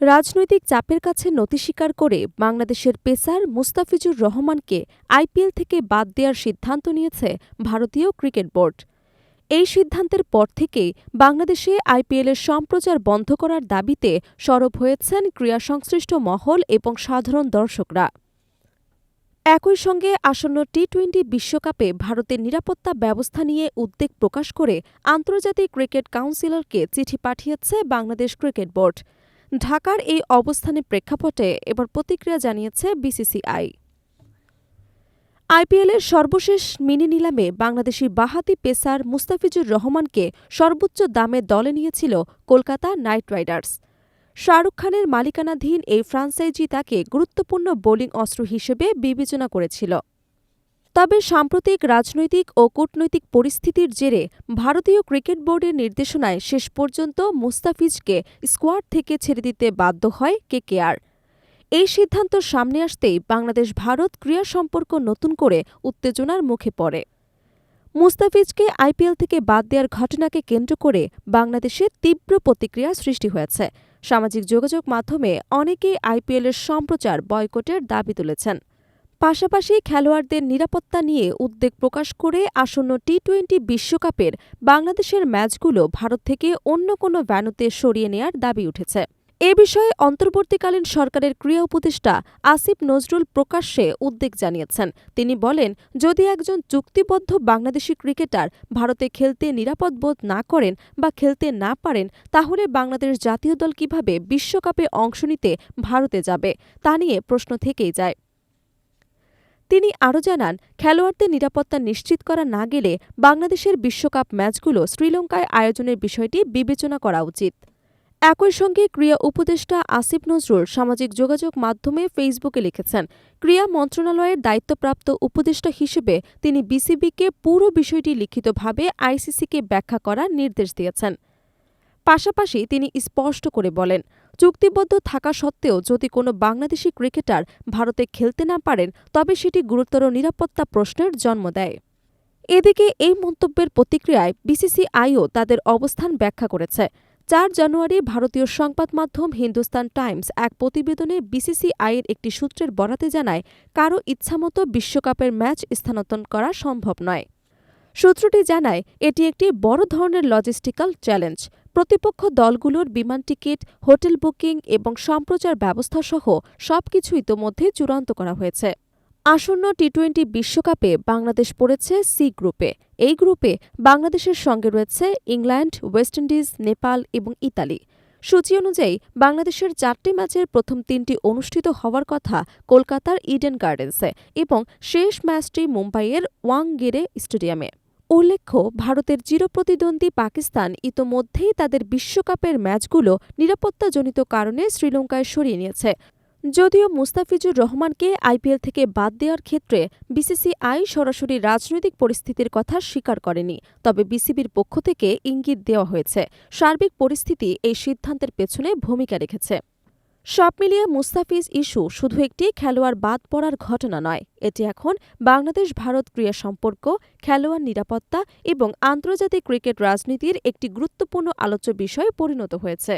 রাজনৈতিক চাপের কাছে নতি স্বীকার করে বাংলাদেশের পেসার মুস্তাফিজুর রহমানকে আইপিএল থেকে বাদ দেওয়ার সিদ্ধান্ত নিয়েছে ভারতীয় ক্রিকেট বোর্ড। এই সিদ্ধান্তের পর থেকেই বাংলাদেশে আইপিএলের সম্প্রচার বন্ধ করার দাবিতে সরব হয়েছেন ক্রীড়া সংশ্লিষ্ট মহল এবং সাধারণ দর্শকরা। একই সঙ্গে আসন্ন টি-20 বিশ্বকাপে ভারতের নিরাপত্তা ব্যবস্থা নিয়ে উদ্বেগ প্রকাশ করে আন্তর্জাতিক ক্রিকেট কাউন্সিলরকে চিঠি পাঠিয়েছে বাংলাদেশ ক্রিকেট বোর্ড। ঢাকার এই অবস্থানের প্রেক্ষাপটে এবার প্রতিক্রিয়া জানিয়েছে বিসিসিআই। আইপিএলের সর্বশেষ মিনি নিলামে বাংলাদেশি বাঁহাতি পেসার মুস্তাফিজুর রহমানকে সর্বোচ্চ দামে দলে নিয়েছিল কলকাতা নাইট রাইডার্স। শাহরুখ খানের মালিকানাধীন এই ফ্র্যাঞ্চাইজি তাকে গুরুত্বপূর্ণ বোলিং অস্ত্র হিসেবে বিবেচনা করেছিল। তবে সাম্প্রতিক রাজনৈতিক ও কূটনৈতিক পরিস্থিতির জেরে ভারতীয় ক্রিকেট বোর্ডের নির্দেশনায় শেষ পর্যন্ত মুস্তাফিজকে স্কোয়াড থেকে ছেড়ে দিতে বাধ্য হয় কেকেআর। এই সিদ্ধান্ত সামনে আসতেই বাংলাদেশ ভারত ক্রীড়া সম্পর্ক নতুন করে উত্তেজনার মুখে পড়ে। মুস্তাফিজকে আইপিএল থেকে বাদ দেওয়ার ঘটনাকে কেন্দ্র করে বাংলাদেশে তীব্র প্রতিক্রিয়া সৃষ্টি হয়েছে। সামাজিক যোগাযোগ মাধ্যমে অনেকেই আইপিএলের সম্প্রচার বয়কটের দাবি তুলেছেন। পাশাপাশি খেলোয়াড়দের নিরাপত্তা নিয়ে উদ্বেগ প্রকাশ করে আসন্ন টি-20 বিশ্বকাপের বাংলাদেশের ম্যাচগুলো ভারত থেকে অন্য কোনো ভেন্যুতে সরিয়ে নেয়ার দাবি উঠেছে। এ বিষয়ে অন্তর্বর্তীকালীন সরকারের ক্রীড়া উপদেষ্টা আসিফ নজরুল প্রকাশ্যে উদ্বেগ জানিয়েছেন। তিনি বলেন, যদি একজন চুক্তিবদ্ধ বাংলাদেশি ক্রিকেটার ভারতে খেলতে নিরাপদ বোধ না করেন বা খেলতে না পারেন, তাহলে বাংলাদেশ জাতীয় দল কিভাবে বিশ্বকাপে অংশ নিতে ভারতে যাবে তা নিয়ে প্রশ্ন থেকেই যায়। তিনি আরও জানান, খেলোয়াড়দের নিরাপত্তা নিশ্চিত করা না গেলে বাংলাদেশের বিশ্বকাপ ম্যাচগুলো শ্রীলঙ্কায় আয়োজনের বিষয়টি বিবেচনা করা উচিত। একই সঙ্গে ক্রীড়া উপদেষ্টা আসিফ নজরুল সামাজিক যোগাযোগ মাধ্যমে ফেসবুকে লিখেছেন, ক্রীড়া মন্ত্রণালয়ের দায়িত্বপ্রাপ্ত উপদেষ্টা হিসেবে তিনি বিসিবিকে পুরো বিষয়টি লিখিতভাবে আইসিসিকে ব্যাখ্যা করার নির্দেশ দিয়েছেন। পাশাপাশি তিনি স্পষ্ট করে বলেন, চুক্তিবদ্ধ থাকা সত্ত্বেও যদি কোনো বাংলাদেশি ক্রিকেটার ভারতে খেলতে না পারেন, তবে সেটি গুরুতর নিরাপত্তা প্রশ্নের জন্ম দেয়। এদিকে এই মন্তব্যের প্রতিক্রিয়ায় বিসিসিআইও তাদের অবস্থান ব্যাখ্যা করেছে। ৪ জানুয়ারি ভারতীয় সংবাদ মাধ্যম হিন্দুস্তান টাইমস এক প্রতিবেদনে বিসিসিআইয়ের একটি সূত্রের বরাতে জানায়, কারও ইচ্ছামতো বিশ্বকাপের ম্যাচ স্থানান্তর করা সম্ভব নয়। সূত্রটি জানায়, এটি একটি বড় ধরনের লজিস্টিক্যাল চ্যালেঞ্জ। প্রতিপক্ষ দলগুলোর বিমান টিকিট, হোটেল বুকিং এবং সম্প্রচার ব্যবস্থাসহ সবকিছু ইতোমধ্যে চূড়ান্ত করা হয়েছে। আসন্ন টি-20 বিশ্বকাপে বাংলাদেশ পড়েছে সি গ্রুপে। এই গ্রুপে বাংলাদেশের সঙ্গে রয়েছে ইংল্যান্ড, ওয়েস্ট ইন্ডিজ, নেপাল এবং ইতালি। সূচি অনুযায়ী বাংলাদেশের 4টি ম্যাচের প্রথম 3টি অনুষ্ঠিত হওয়ার কথা কলকাতার ইডেন গার্ডেন্সে এবং শেষ ম্যাচটি মুম্বাইয়ের ওয়াংগেড়ে স্টেডিয়ামে। উল্লেখ্য, ভারতের চিরপ্রতিদ্বন্দ্বী পাকিস্তান ইতোমধ্যেই তাদের বিশ্বকাপের ম্যাচগুলো নিরাপত্তাজনিত কারণে শ্রীলঙ্কায় সরিয়ে নিয়েছে। যদিও মুস্তাফিজুর রহমানকে আইপিএল থেকে বাদ দেওয়ার ক্ষেত্রে বিসিসিআই সরাসরি রাজনৈতিক পরিস্থিতির কথা স্বীকার করেনি, তবে বিসিবির পক্ষ থেকে ইঙ্গিত দেওয়া হয়েছে সার্বিক পরিস্থিতি এই সিদ্ধান্তের পেছনে ভূমিকা রেখেছে। সব মিলিয়ে মুস্তাফিজ ইস্যু শুধু একটি খেলোয়াড় বাদ পড়ার ঘটনা নয়, এটি এখন বাংলাদেশ ভারত ক্রীড়া সম্পর্ক, খেলোয়াড় নিরাপত্তা এবং আন্তর্জাতিক ক্রিকেট রাজনীতির একটি গুরুত্বপূর্ণ আলোচ্য বিষয়ে পরিণত হয়েছে।